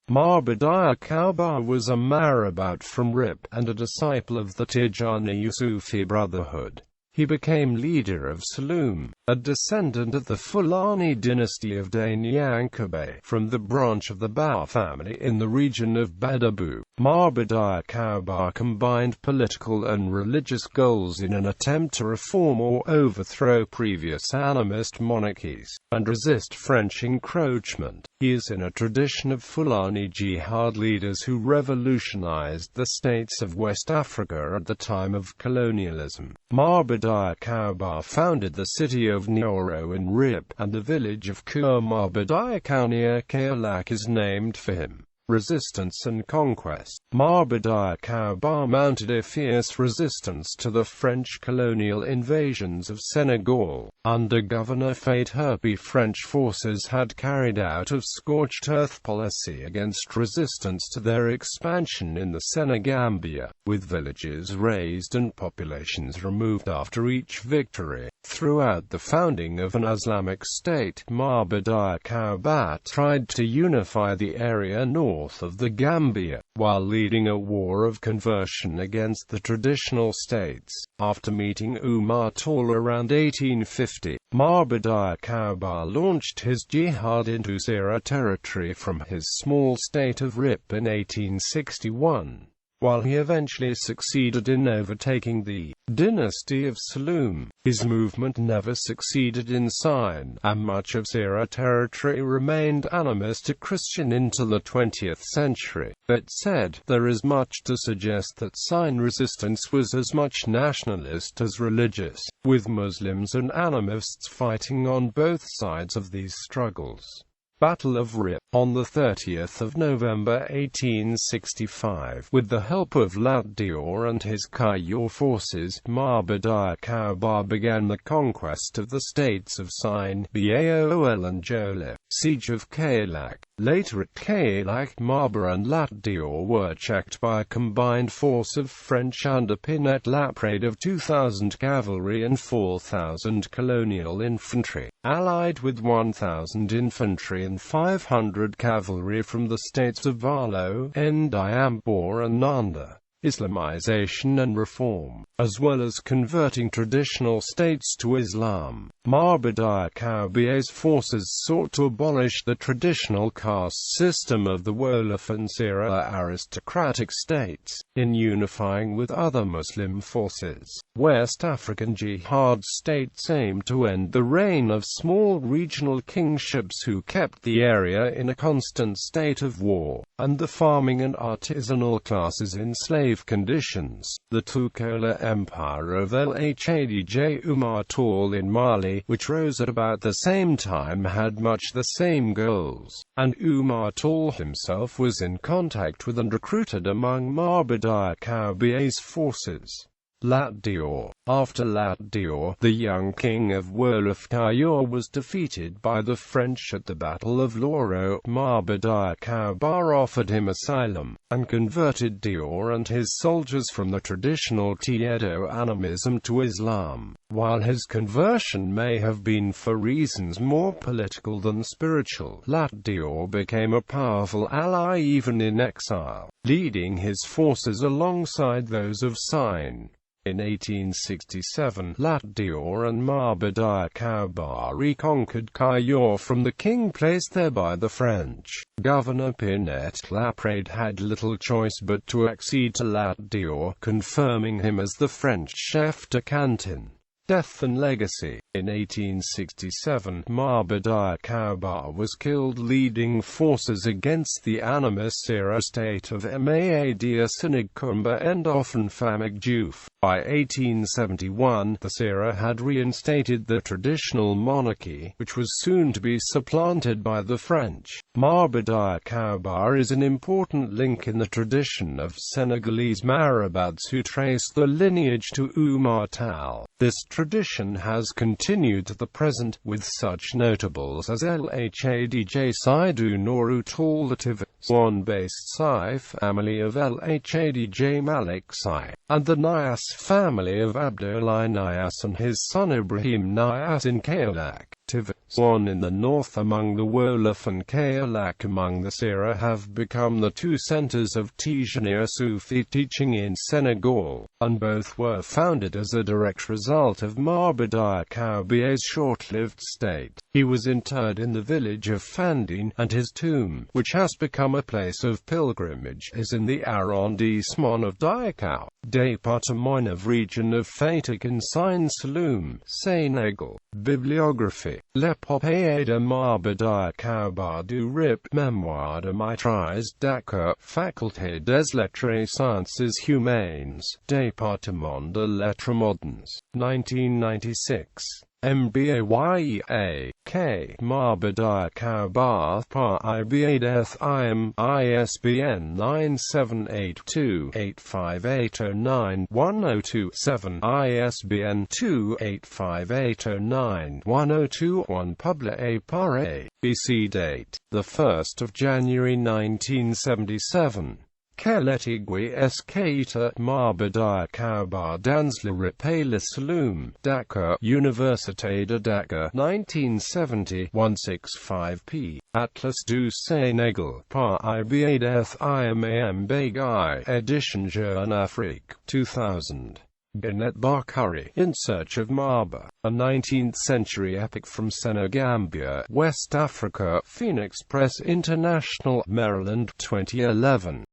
Maba Diakhou Bâ was a marabout from Rip, and a disciple of the Tijaniyya Sufi brotherhood. He became leader of Saloum, a descendant of the Fulani dynasty of Dényankobé, from the branch of the Bâ family in the region of Badibou. Maba Diakhou Bâ combined political and religious goals in an attempt to reform or overthrow previous animist monarchies, and resist French encroachment. He is in a tradition of Fulani jihad leaders who revolutionized the states of West Africa at the time of colonialism. Maba Diakhou Bâ founded the city of Nyoro in Rip, and the village of Maba Diakhou near Kaolack is named for him. Resistance and conquest. Maba Diakhou Bâ mounted a fierce resistance to the French colonial invasions of Senegal. Under Governor Faidherbe, French forces had carried out a scorched earth policy against resistance to their expansion in the Senegambia, with villages razed and populations removed after each victory. Throughout the founding of an Islamic state, Maba Diakhou Bâ tried to unify the area north of the Gambia, while leading a war of conversion against the traditional states. After meeting Oumar Tall around 1850, Maba Diakhou Bâ launched his jihad into Sera territory from his small state of Rip in 1861. While he eventually succeeded in overtaking the dynasty of Saloum, his movement never succeeded in Sign, and much of Sera territory remained animist Christian into the 20th century. That said, there is much to suggest that Sign resistance was as much nationalist as religious, with Muslims and animists fighting on both sides of these struggles. Battle of Rip. On the 30th of November 1865, with the help of Lat Dior and his Kayor forces, Maba Diakhou Bâ began the conquest of the states of Sign, Baol and Jolif. Siege of Kaolack. Later at Kaolack, Maba and Lat Dior were checked by a combined force of French under Pinet Laprade of 2,000 cavalry and 4,000 colonial infantry, allied with 1,000 infantry and 500 cavalry from the states of Valo, Ndiambor and Nanda. Islamization and reform, as well as converting traditional states to Islam. Maba Diakhou Bâ's forces sought to abolish the traditional caste system of the Wolof and Sera aristocratic states, in unifying with other Muslim forces. West African jihad states aimed to end the reign of small regional kingships who kept the area in a constant state of war, and the farming and artisanal classes in slave conditions. The Tukola Empire of Lhadj Oumar Tall in Mali, which rose at about the same time, had much the same goals, and Oumar Tall himself was in contact with and recruited among Maba Diakhou Bâ's forces. Lat Dior. After Lat Dior, the young king of Wolof Kayor was defeated by the French at the Battle of Loro. Maba Diakhou Bâ offered him asylum, and converted Dior and his soldiers from the traditional Tiedo animism to Islam. While his conversion may have been for reasons more political than spiritual, Lat Dior became a powerful ally even in exile, leading his forces alongside those of Sign. In 1867, Lat Dior and Maba Diakhou Bâ reconquered Kayor from the king placed there by the French. Governor Pinet Laprade had little choice but to accede to Lat Dior, confirming him as the French chef de canton. Death and legacy. In 1867, Maba Diakhou Bâ was killed leading forces against the animist Sera state of Maba Diakhou and often Famig Diouf. By 1871, the Sera had reinstated the traditional monarchy, which was soon to be supplanted by the French. Maba Diakhou Bâ is an important link in the tradition of Senegalese marabouts who trace the lineage to Oumar Tall. This tradition has continued to the present, with such notables as Lhadj Seydou Nourou Tall Latif, Swan-based Sai family of Lhadj Malik Sai, and the Nias family of Abdullah Nias and his son Ibrahim Nias in Kaolack. Swan in the north among the Wolof and Kaolack among the Sera have become the two centers of Tijaniyya Sufi teaching in Senegal, and both were founded as a direct result of Maba Diakhou Bâ's short-lived state. He was interred in the village of Fandine, and his tomb, which has become a place of pilgrimage, is in the arrondissement of Diakhou, département of region of Fatick in Saloum, Senegal. Bibliography. L'épopée de Maba Diakhou Bâ du Rip, Mémoire de maîtrise Dakar, Faculté des Lettres et Sciences Humaines, Département de Lettres Modernes, 1996. MBAYEA, K. Maba Diakhou Bâ, par IBA Death IM, ISBN 978-2-85809-1027, ISBN 2-85809-1021, Publié par A. BC date, 1 January 1977. Kelletigui Escata, Maba Diakhou Bâ dans le Repay le Saloum, Dakar, Université de Dakar, 1970, 165 p. Atlas du Sénégal, par IBA Death IMAM Bagay, Edition Jeune Afrique, 2000. Ganet Bakari, In Search of Maba, a 19th-century epic from Senegambia, West Africa, Phoenix Press International, Maryland, 2011.